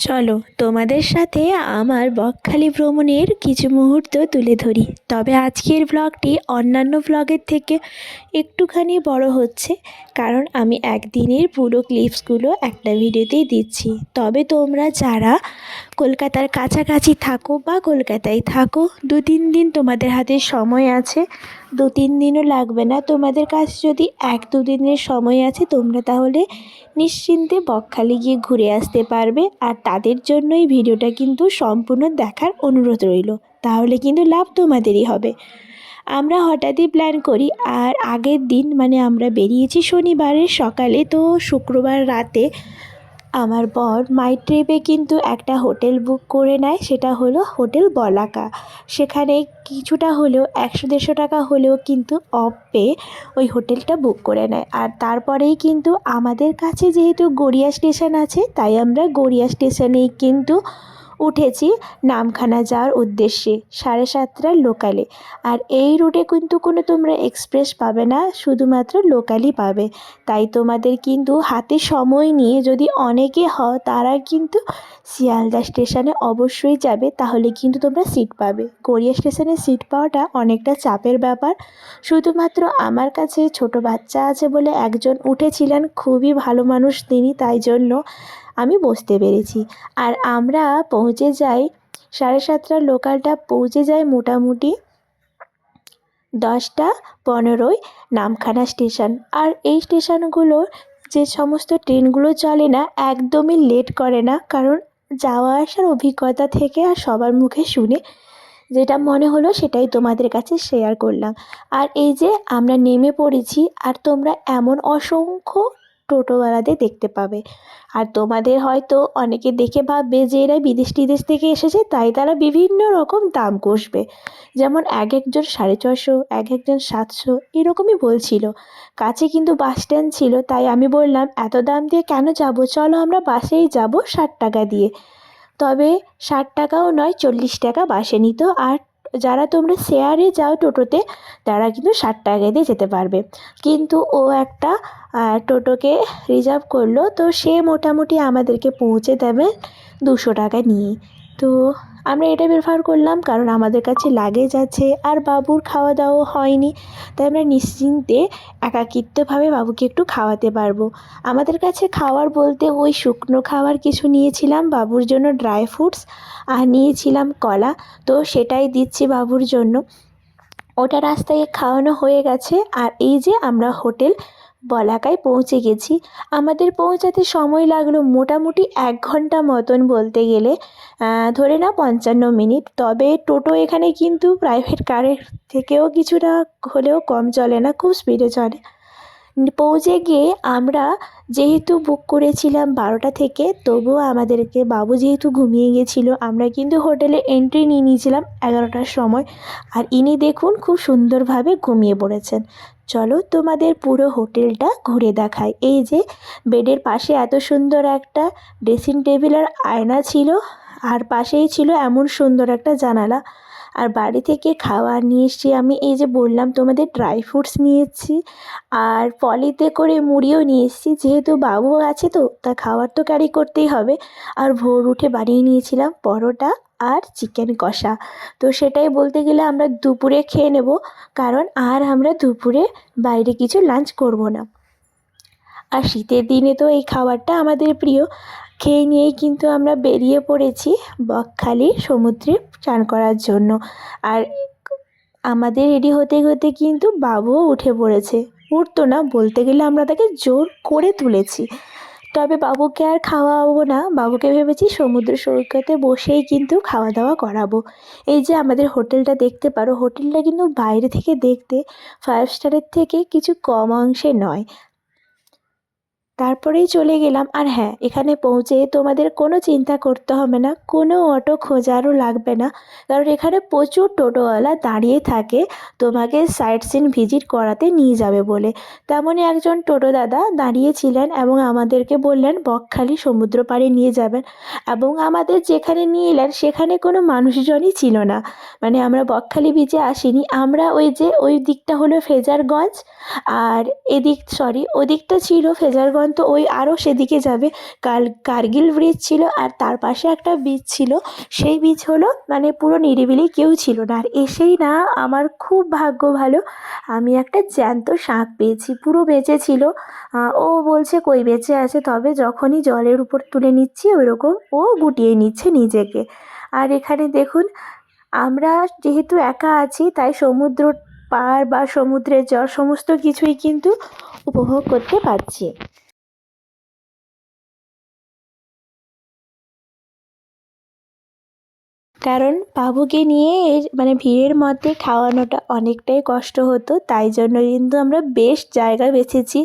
চলো তোমাদের সাথে আমার বকখালি ভ্রমণের কিছু মুহূর্ত তুলে ধরি। তবে আজকের ব্লগটি অন্যান্য ব্লগের থেকে একটুখানি বড় হচ্ছে, কারণ আমি একদিনের পুরো ক্লিপসগুলো একটা ভিডিওতেই দিচ্ছি। তবে তোমরা যারা কলকাতার কাছাকাছি থাকো বা কলকাতায় থাকো, 2-3 দিন তোমাদের হাতে সময় আছে, 2-3 দিনও লাগবে না। তোমাদের কাছে যদি 1-2 দিনের সময় আছে, তোমরা তাহলে নিশ্চিন্তে বকখালি গিয়ে ঘুরে আসতে পারবে। আর তাদের জন্যই ভিডিওটা কিন্তু সম্পূর্ণ দেখার অনুরোধ রইল, তাহলে কিন্তু লাভ তোমাদেরই হবে। আমরা হঠাৎই প্ল্যান করি, আর আগের দিন মানে আমরা বেরিয়েছি শনিবারের সকালে, তো শুক্রবার রাতে আমার বর মাই ট্রিপে কিন্তু একটা হোটেল বুক করে নেয়, সেটা হলো হোটেল বলাকা। সেখানে কিছুটা হলেও 100-150 টাকা হলেও কিন্তু অফ পেয়ে ওই হোটেলটা বুক করে নেয়। আর তারপরেই কিন্তু আমাদের কাছে যেহেতু গড়িয়া স্টেশন আছে, তাই আমরা গড়িয়া স্টেশনেই কিন্তু উঠেছি নামখানা যাওয়ার উদ্দেশ্যে 7:30টার লোকালে। আর এই রুটে কিন্তু কোনো তোমরা এক্সপ্রেস পাবে না, শুধুমাত্র লোকালই পাবে। তাই তোমাদের কিন্তু হাতে সময় নিয়ে যদি অনেকে হও, তারা কিন্তু শিয়ালদা স্টেশনে অবশ্যই যাবে, তাহলে কিন্তু তোমরা সিট পাবে। গড়িয়া স্টেশনে সিট পাওয়াটা অনেকটা চাপের ব্যাপার। শুধুমাত্র আমার কাছে ছোট বাচ্চা আছে বলে একজন উঠেছিলেন, খুবই ভালো মানুষ তিনি, তাই জন্য আমি বসতে পেরেছি। আর আমরা পৌঁছে যাই 7:30 লোকালটা পৌঁছে যায় মোটামুটি 10:15 নামখানা স্টেশন। আর এই স্টেশনগুলোর যে সমস্ত ট্রেনগুলো চলে না, একদমই লেট করে না, কারণ যাওয়া আসার অভিজ্ঞতা থেকে আর সবার মুখে শুনে যেটা মনে হলো সেটাই তোমাদের কাছে শেয়ার করলাম। আর এই যে আমরা নেমে পড়েছি, আর তোমরা এমন অসংখ্য টোটোওয়ালাদের দেখতে পাবে। আর তোমাদের হয়তো অনেকে দেখে ভাববে যে এরা বিদেশ টিদেশ থেকে এসেছে, তাই তারা বিভিন্ন রকম দাম কষবে। যেমন এক একজন 450, এক একজন 700 এরকমই বলছিল। কাছে কিন্তু বাস স্ট্যান্ড ছিল, তাই আমি বললাম এত দাম দিয়ে কেন যাব, চলো আমরা বাসেই যাব 60 টাকা দিয়ে। তবে 60 টাকাও নয়, 40 টাকা বাসে নিত। আর যারা তোমরা শেয়ারে যাও টোটোতে, তারা কিন্তু 60 টাকা দিয়ে যেতে পারবে। কিন্তু ও একটা টোটোকে রিজার্ভ করলো, তো সে মোটামুটি আমাদেরকে পৌঁছে দেবে 200 টাকা নিয়ে। তো আমরা এটা প্রেফার করলাম, কারণ আমাদের কাছে লাগেজ আছে আর বাবুর খাওয়া দাওয়া হয়নি, তাই আমরা নিশ্চিন্তে একাকিত্বভাবে বাবুকে একটু খাওয়াতে পারবো। আমাদের কাছে খাওয়ার বলতে ওই শুকনো খাবার কিছু নিয়েছিলাম বাবুর জন্য, ড্রাই ফ্রুটস, আর নিয়েছিলাম কলা, তো সেটাই দিচ্ছি বাবুর জন্য। ওটা রাস্তায় খাওয়ানো হয়ে গেছে। আর এই যে আমরা হোটেল বলাকায় পৌঁছে গেছি। আমাদের পৌঁছাতে সময় লাগলো মোটামুটি 1 ঘন্টা মতন, বলতে গেলে ধরে নাও 55 মিনিট। তবে টোটো এখানে কিন্তু প্রাইভেট কারের থেকেও কিছুটা হলেও কম চলে না, খুব স্পিডে চলে। পৌঁছে গিয়ে আমরা যেহেতু বুক করেছিলাম 12টা থেকে, তবুও আমাদেরকে বাবু যেহেতু ঘুমিয়ে গেছিল, আমরা কিন্তু হোটেলে এন্ট্রি নিয়ে নিয়েছিলাম 11টার সময়। আর ইনি দেখুন খুব সুন্দরভাবে ঘুমিয়ে পড়েছেন। চলো তোমাদের পুরো হোটেলটা ঘুরে দেখাই। এই যে বেডের পাশে এত সুন্দর একটা ড্রেসিং টেবিল আর আয়না ছিল, আর পাশেই ছিল এমন সুন্দর একটা জানালা। আর বাড়ি থেকে খাবার নিয়ে এসেছি আমি, এই যে বললাম তোমাদের ড্রাই ফ্রুটস নিয়ে এসেছি, আর পলিতে করে মুড়িও নিয়ে এসেছি, যেহেতু বাবু আছে তো তা খাবার তো ক্যারি করতেই হবে। আর ভোর উঠে বানিয়ে নিয়েছিলাম পরোটা আর চিকেন কষা। তো সেটাই বলতে গেলে আমরা দুপুরে খেয়ে নেব, কারণ আর আমরা দুপুরে বাইরে কিছু লাঞ্চ করব না। আর শীতের দিনে তো এই খাবারটা আমাদের প্রিয়। খেয়ে নিয়েই কিন্তু আমরা বেরিয়ে পড়েছি বকখালি সমুদ্রে চান করার জন্য। আর আমাদের রেডি হতে হতে কিন্তু বাবুও উঠে পড়েছে। উঠতো না, বলতে গেলে আমরা তাকে জোর করে তুলেছি। তবে বাবুকে আর খাওয়াবো না, বাবুকে ভেবেছি সমুদ্র সৈকতে বসেই কিন্তু খাওয়া দাওয়া করাবো। এই যে আমাদের হোটেলটা দেখতে পারো, হোটেলটা কিন্তু বাইরে থেকে দেখতে 5 স্টারের থেকে কিছু কম অংশে নয়। তারপরেই চলে গেলাম। আর হ্যাঁ, এখানে পৌঁছে তোমাদের কোনো চিন্তা করতে হবে না, কোনো অটো খোঁজারও লাগবে না, কারণ এখানে প্রচুর টোটোওয়ালা দাঁড়িয়ে থাকে তোমাকে সাইট সিন ভিজিট করাতে নিয়ে যাবে বলে। তেমনই একজন টোটো দাদা দাঁড়িয়েছিলেন এবং আমাদেরকে বললেন বকখালি সমুদ্র পাড়ে নিয়ে যাবেন, এবং আমাদের যেখানে নিয়ে এলেন সেখানে কোনো মানুষজনই ছিল না। মানে আমরা বকখালি বিচে আসিনি, আমরা ওই যে ওই দিকটা হলো ফ্রেজারগঞ্জ, আর ওদিকটা ছিল ফ্রেজারগঞ্জ তো ওই আরও সেদিকে যাবে। কার্গিল ব্রিজ ছিল আর তার পাশে একটা বীচ ছিল। সেই বীচ হলো মানে পুরো নিরিবিলি, কেউ ছিল না। আর এসেই না আমার খুব ভাগ্য ভালো, আমি একটা জ্যান্ত শাঁখ পেয়েছি, পুরো বেঁচে ছিল। ও বলছে কই বেঁচে আছে, তবে যখনই জলের উপর তুলে নিচ্ছি ওইরকম ও গুটিয়ে নিচ্ছে নিজেকে। আর এখানে দেখুন, আমরা যেহেতু একা আছি তাই সমুদ্র পাড় বা সমুদ্রের জল সমস্ত কিছুই কিন্তু উপভোগ করতে পারছি। কারণ বাবুকে নিয়ে এর মানে ভিড়ের মধ্যে খাওয়ানোটা অনেকটাই কষ্ট হতো, তাই জন্য কিন্তু আমরা বেশ জায়গা বেছেছি।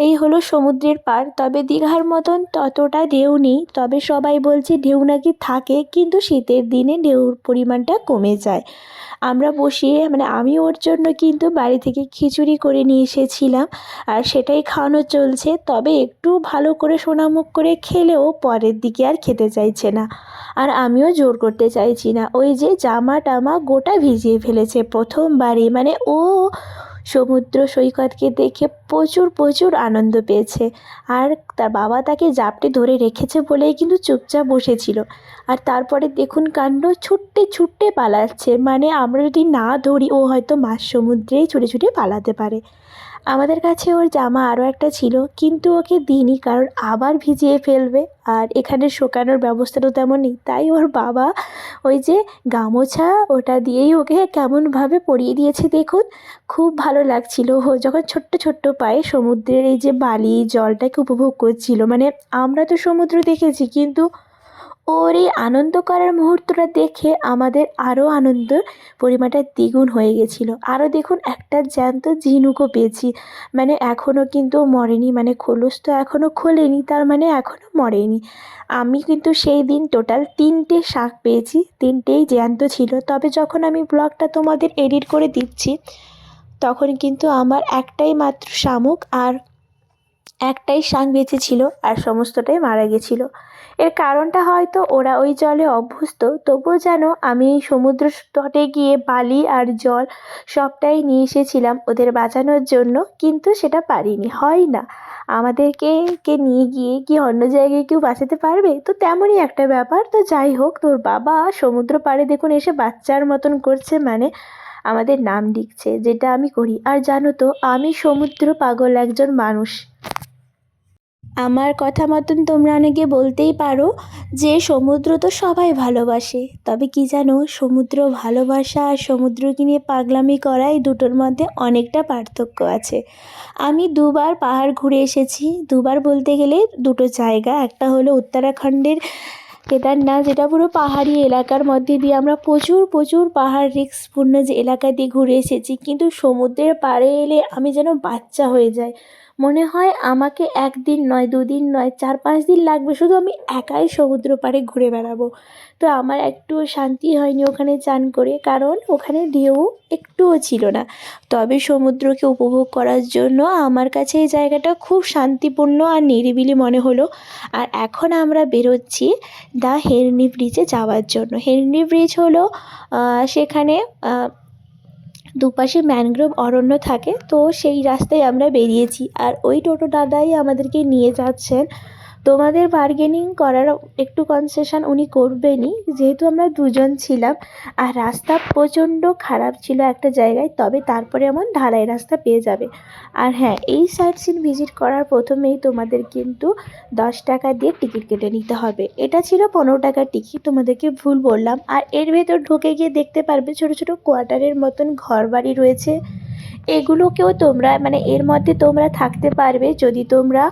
এই হলো সমুদ্রের পাড়, তবে দীঘার মতন ততটা ঢেউ নেই, তবে সবাই বলছে ঢেউ নাকি থাকে, কিন্তু শীতের দিনে ঢেউর পরিমাণটা কমে যায়। আমরা বসিয়ে মানে আমি ওর জন্য কিন্তু বাড়ি থেকে খিচুড়ি করে নিয়ে এসেছিলাম, আর সেটাই খাওয়ানো চলছে। তবে একটু ভালো করে সোনামুখ করে খেলেও পরের দিকে আর খেতে চাইছে না। আর আমিও জোর করতে চাইছি না। ওই যে জামা টামা গোটা ভিজিয়ে ফেলেছে প্রথমবারই, মানে ও সমুদ্র সৈকতকে দেখে প্রচুর প্রচুর আনন্দ পেয়েছে। আর তার বাবা তাকে জাপটে ধরে রেখেছে বলেই কিন্তু চুপচাপ বসেছিল। আর তারপরে দেখুন কাণ্ড, ছুট্টে ছুট্টে পালাচ্ছে, মানে আমরা যদি না ধরি ও হয়তো মাঝ সমুদ্রেই ছুটে ছুটে পালাতে পারে। আমাদের কাছে ওর জামা আরও একটা ছিল, কিন্তু ওকে দিইনি, কারণ আবার ভিজিয়ে ফেলবে। আর এখানে শোকানোর ব্যবস্থাটাও তেমন নেই, তাই ওর বাবা ওই যে গামছা ওটা দিয়েই ওকে কেমনভাবে পরিয়ে দিয়েছে দেখুন। খুব ভালো লাগছিল ও যখন ছোট্ট ছোট্ট পায়ে সমুদ্রের এই যে বালি জলটাকে উপভোগ করছিল। মানে আমরা তো সমুদ্র দেখেছি, কিন্তু ওর এই আনন্দ করার মুহূর্তটা দেখে আমাদের আরও আনন্দের পরিমাণটা দ্বিগুণ হয়ে গেছিলো। আরও দেখুন একটা জ্যান্ত ঝিনুকও পেয়েছি, মানে এখনও কিন্তু মরেনি, মানে খোলস তো এখনও খোলেনি, তার মানে এখনও মরেনি। আমি কিন্তু সেই দিন টোটাল 3টে শাঁখ পেয়েছি, 3টেই জ্যান্ত ছিল। তবে যখন আমি ব্লগটা তোমাদের এডিট করে দিচ্ছি তখন কিন্তু আমার একটাই মাত্র শামুক আর একটাই শাঁখ বেঁচে ছিল, আর সমস্তটাই মারা গেছিলো। এর কারণটা হয়তো ওরা ওই জলে অভ্যস্ত, তবুও যেন আমি এই সমুদ্র তটে গিয়ে বালি আর জল সবটাই নিয়ে এসেছিলাম ওদের বাঁচানোর জন্য, কিন্তু সেটা পারিনি, হয় না। আমাদেরকে কে নিয়ে গিয়ে কি অন্য জায়গায় কেউ বাঁচাতে পারবে? তো তেমনই একটা ব্যাপার। তো যাই হোক, তোর বাবা সমুদ্র পাড়ে দেখুন এসে বাচ্চার মতন করছে, মানে আমাদের নাম লিখছে, যেটা আমি করি। আর জানো তো, আমি সমুদ্র পাগল একজন মানুষ। আমার কথা মতন তোমরা অনেকে বলতেই পারো যে সমুদ্র তো সবাই ভালোবাসে, তবে কি জানো, সমুদ্র ভালোবাসা আর সমুদ্রকে নিয়ে পাগলামি করা এই দুটোর মধ্যে অনেকটা পার্থক্য আছে। আমি দুবার পাহাড় ঘুরে এসেছি, দুবার বলতে গেলে দুটো জায়গা। একটা হলো উত্তরাখণ্ডের কেদারনাথ, যেটা পুরো পাহাড়ি এলাকার মধ্যে দিয়ে আমরা প্রচুর প্রচুর পাহাড় রিস্কপূর্ণ যে এলাকা দিয়ে ঘুরে এসেছি, কিন্তু সমুদ্রের পাড়ে এলে আমি যেন বাচ্চা হয়ে যাই। মনে হয় আমাকে 1 দিন নয়, 2 দিন নয়, 4-5 দিন লাগবে, শুধু আমি একাই সমুদ্র পাড়ে ঘুরে বেড়াবো। তো আমার একটুও শান্তি হয়নি ওখানে চান করে, কারণ ওখানে ঢেউ একটুও ছিল না। তবে সমুদ্রকে উপভোগ করার জন্য আমার কাছে এই জায়গাটা খুব শান্তিপূর্ণ আর নিরিবিলি মনে হলো। আর এখন আমরা বেরোচ্ছি দ্য হেনরি ব্রিজে যাওয়ার জন্য। হেনরি ব্রিজ হলো সেখানে দুপাশে ম্যানগ্রোভ অরণ্য থাকে, তো সেই রাস্তায় আমরা বেরিয়েছি। আর ওই টোটো দাদাই আমাদেরকে নিয়ে যাচ্ছেন। তোমাদের বার্গেনিং করার একটু কনসেশন উনি করবেনই, যেহেতু আমরা দুজন ছিলাম। আর রাস্তা প্রচণ্ড খারাপ ছিল একটা জায়গায়, তবে তারপরে এমন ঢালাই রাস্তা পেয়ে যাবে। আর হ্যাঁ, এই সাইট সিন ভিজিট করার প্রথমেই তোমাদের কিন্তু 10 টাকা দিয়ে টিকিট কেটে নিতে হবে। এটা ছিল 15 টাকার টিকিট, তোমাদেরকে ভুল বললাম। আর এর ভেতর ঢুকে গিয়ে দেখতে পারবে ছোট ছোট কোয়ার্টারের মতন ঘর বাড়ি রয়েছে। এগুলোকেও তোমরা মানে এর মধ্যে তোমরা থাকতে পারবে যদি তোমরা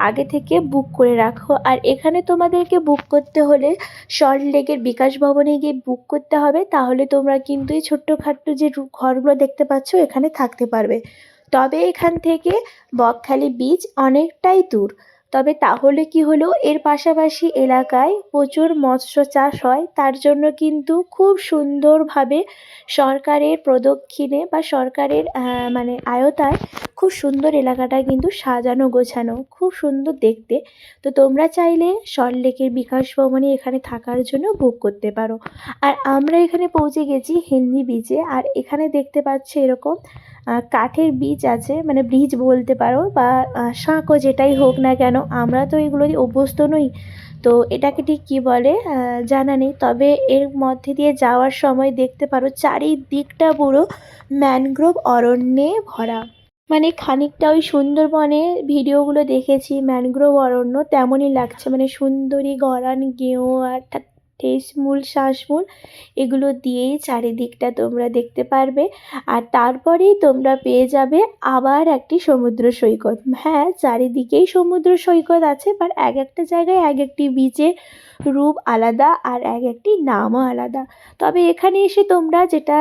আগে থেকে বুক করে রাখো। আর এখানে তোমাদেরকে বুক করতে হলে সল্টলেকের বিকাশ ভবনে গিয়ে বুক করতে হবে, তাহলে তোমরা কিন্তু এই ছোট্টখাট্ট যে ঘরগুলো দেখতে পাচ্ছ এখানে থাকতে পারবে। তবে এখান থেকে বকখালি বিচ অনেকটাই দূর। তবে তাহলে কি হলো, এর পাশাপাশি এলাকায় প্রচুর মৎস্য চাষ হয়, তার জন্য কিন্তু খুব সুন্দরভাবে সরকারের প্রদক্ষিণে বা সরকারের মানে আওতায় খুব সুন্দর এলাকাটা কিন্তু সাজানো গোছানো, খুব সুন্দর দেখতে। তো তোমরা চাইলে সল্টলেকের বিকাশ ভবনে এখানে থাকার জন্য বুক করতে পারো। আর আমরা এখানে পৌঁছে গেছি হেনরি বিচে। আর এখানে দেখতে পাচ্ছ এরকম কাঠের ব্রিজ আছে, মানে ব্রিজ বলতে পারো বা সাঁকো, যেটাই হোক না কেন, আমরা তো এগুলো দিয়ে অভ্যস্ত নই, তো এটাকে ঠিক কী বলে জানা নেই। তবে এর মধ্যে দিয়ে যাওয়ার সময় দেখতে পারো চারিদিকটা পুরো ম্যানগ্রোভ অরণ্যে ভরা। মানে খানিকটা ওই সুন্দরবনে ভিডিওগুলো দেখেছি, ম্যানগ্রোভ অরণ্য তেমনই লাগছে, মানে সুন্দরী গরান গেঁয়ো আর ঠেসমূল শ্বাসমূল এগুলো দিয়েই চারিদিকটা তোমরা দেখতে পারবে। আর তারপরেই তোমরা পেয়ে যাবে আবার একটি সমুদ্র সৈকত। হ্যাঁ, চারিদিকেই সমুদ্র সৈকত আছে, বাট এক একটা জায়গায় এক একটি বিচের রূপ আলাদা আর এক একটি নামও আলাদা। তবে এখানে এসে তোমরা যেটা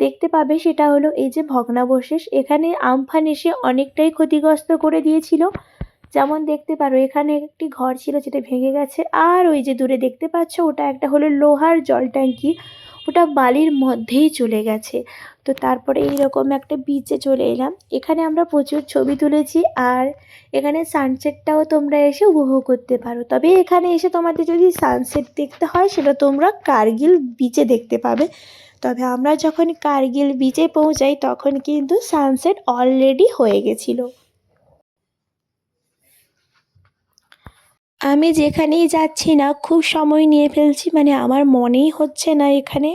দেখতে পাবে সেটা হলো এই যে ভগ্নাবশেষ। এখানে আমফান এসে অনেকটাই ক্ষতিগ্রস্ত করে দিয়েছিল। যেমন দেখতে পারো এখানে একটি ঘর ছিল যেটা ভেঙে গেছে, আর ওই যে দূরে দেখতে পাচ্ছ ওটা একটা হলো লোহার জল ট্যাঙ্কি, ওটা বালির মধ্যেই চলে গেছে। তো তারপরে এইরকম একটা বিচে চলে এলাম, এখানে আমরা প্রচুর ছবি তুলেছি, আর এখানে সানসেটটাও তোমরা এসে উপভোগ করতে পারো। তবে এখানে এসে তোমাদের যদি সানসেট দেখতে হয় সেটা তোমরা কার্গিল বিচে দেখতে পাবে। তবে আমরা যখন কার্গিল বিচে পৌঁছাই তখন কিন্তু সানসেট অলরেডি হয়ে গেছিলো। আমি যেখানেই যাচ্ছি না খুব সময় নিয়ে ফেলছি, মানে আমার মনেই হচ্ছে না এখানে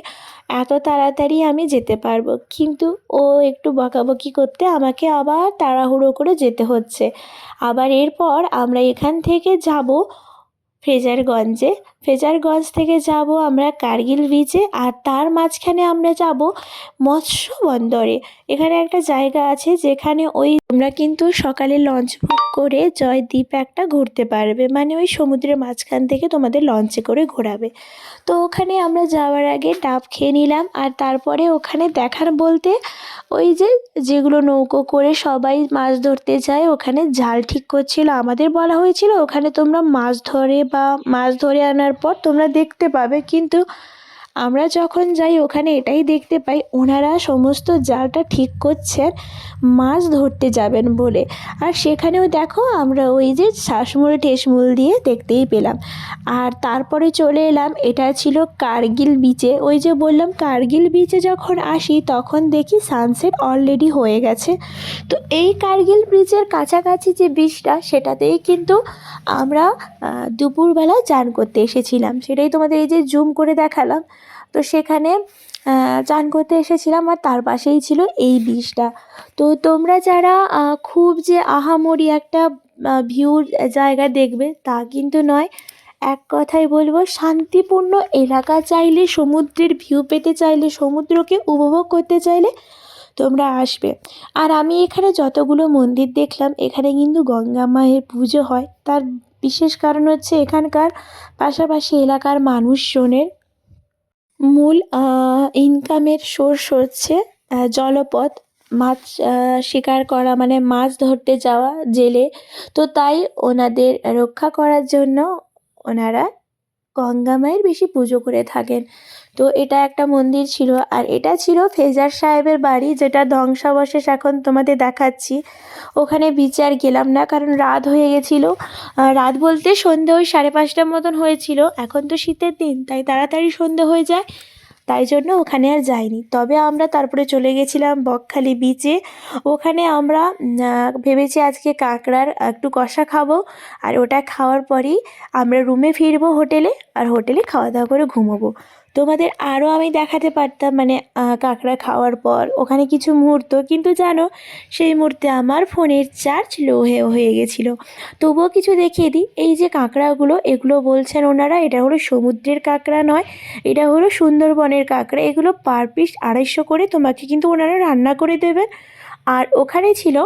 এত তাড়াতাড়ি আমি যেতে পারবো, কিন্তু ও একটু বকাবকি করতে আমাকে আবার তাড়াহুড়ো করে যেতে হচ্ছে। আবার এরপর আমরা এখান থেকে যাব ফ্রেজারগঞ্জে, ফ্রেজারগঞ্জ থেকে যাব আমরা কার্গিল বিচে, আর তার মাঝখানে আমরা যাব মৎস্য বন্দরে। এখানে একটা জায়গা আছে যেখানে ওই তোমরা কিন্তু সকালে লঞ্চ বুক করে জয়দ্বীপ একটা ঘুরতে পারবে, মানে ওই সমুদ্রের মাঝখান থেকে তোমাদের লঞ্চে করে ঘোরাবে। তো ওখানে আমরা যাওয়ার আগে ডাব খেয়ে নিলাম, আর তারপরে ওখানে দেখার বলতে ওই যে যেগুলো নৌকো করে সবাই মাছ ধরতে যায় ওখানে জাল ঠিক করছিল, আমাদের বলা হয়েছিল ওখানে তোমরা মাছ ধরে বা মাছ ধরে আনার পর তোমরা দেখতে পাবে, কিন্তু আমরা যখন যাই ওখানে এটাই দেখতে পাই ওনারা সমস্ত জালটা ঠিক করছেন মাছ ধরতে যাবেন বলে। আর সেখানেও দেখো আমরা ওই যে শ্বাসমূল ঠেসমূল দিয়ে দেখতেই পেলাম। আর তারপরে চলে এলাম, এটা ছিল কার্গিল বিচে। ওই যে বললাম কার্গিল বিচে যখন আসি তখন দেখি সানসেট অলরেডি হয়ে গেছে। তো এই কার্গিল ব্রিজের কাছাকাছি যে বিচটা সেটাতেই কিন্তু আমরা দুপুরবেলা চান করতে এসেছিলাম, সেটাই তোমাদের এই যে জুম করে দেখালাম। তো সেখানে চান করতে এসেছিলাম, আর তার পাশেই ছিল এই বিচটা। তো তোমরা যারা খুব যে আহামরি একটা ভিউর জায়গা দেখবে তা কিন্তু নয়, এক কথায় বলবো শান্তিপূর্ণ এলাকা চাইলে, সমুদ্রের ভিউ পেতে চাইলে, সমুদ্রকে উপভোগ করতে চাইলে তোমরা আসবে। আর আমি এখানে যতগুলো মন্দির দেখলাম এখানে কিন্তু গঙ্গা মায়ের পুজো হয়, তার বিশেষ কারণ হচ্ছে এখানকার পাশাপাশি এলাকার মানুষজনের মূল ইনকামের সোর্স হচ্ছে জলপথ, মাছ শিকার করা, মানে মাছ ধরতে যাওয়া জেলে। তো তাই ওনাদের রক্ষা করার জন্য ওনারা গঙ্গা মায়ের বেশি পুজো করে থাকেন। তো এটা একটা মন্দির ছিল, আর এটা ছিল ফেজার সাহেবের বাড়ি, যেটা ধ্বংসাবশেষ এখন তোমাদের দেখাচ্ছি। ওখানে বিচে আর গেলাম না কারণ রাত হয়ে গেছিলো, রাত বলতে সন্ধে ওই 5:30টার মতন হয়েছিল। এখন তো শীতের দিন তাই তাড়াতাড়ি সন্ধে হয়ে যায়, তাই জন্য ওখানে আর যাইনি। তবে আমরা তারপরে চলে গেছিলাম বকখালি বিচে। ওখানে আমরা ভেবেছি আজকে কাঁকড়ার একটু কষা খাবো, আর ওটা খাওয়ার পরেই আমরা রুমে ফিরবো হোটেলে, আর হোটেলে খাওয়া দাওয়া করে ঘুমোবো। তোমাদের আরও আমি দেখাতে পারতাম, মানে কাঁকড়া খাওয়ার পর ওখানে কিছু মুহূর্ত, কিন্তু জানো সেই মুহূর্তে আমার ফোনের চার্জ লো হয়ে গেছিলো। তবুও কিছু দেখিয়ে দিই, এই যে কাঁকড়াগুলো এগুলো বলছেন ওনারা এটা হলো সমুদ্রের কাঁকড়া নয়, এটা হলো সুন্দরবনের কাঁকড়া। এগুলো পার পিস 250 করে তোমাকে কিন্তু ওনারা রান্না করে দেবেন। আর ওখানে ছিল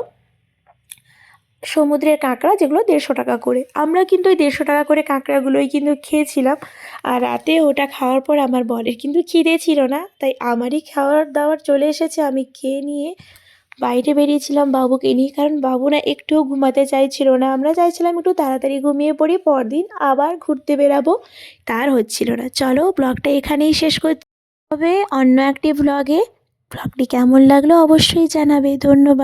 সমুদ্রের কাঁকড়া যেগুলো 150 টাকা করে, আমরা কিন্তু ওই 150 টাকা করে কাঁকড়াগুলোই কিন্তু খেয়েছিলাম। আর রাতে ওটা খাওয়ার পর আমার বরের কিন্তু খিদে ছিল না, তাই আমারই খাওয়ার দাওয়ার চলে এসেছে, আমি খেয়ে নিয়ে বাইরে বেরিয়েছিলাম বাবুকে নিয়ে, কারণ বাবু না একটুও ঘুমাতে চাইছিল না। আমরা চাইছিলাম একটু তাড়াতাড়ি ঘুমিয়ে পড়ি, পরদিন আবার ঘুরতে বেরাবো, তার হচ্ছিল না। চলো ব্লগটা এখানেই শেষ করতে হবে, অন্য একটি ব্লগে। ব্লগটি কেমন লাগলো অবশ্যই জানাবে। ধন্যবাদ।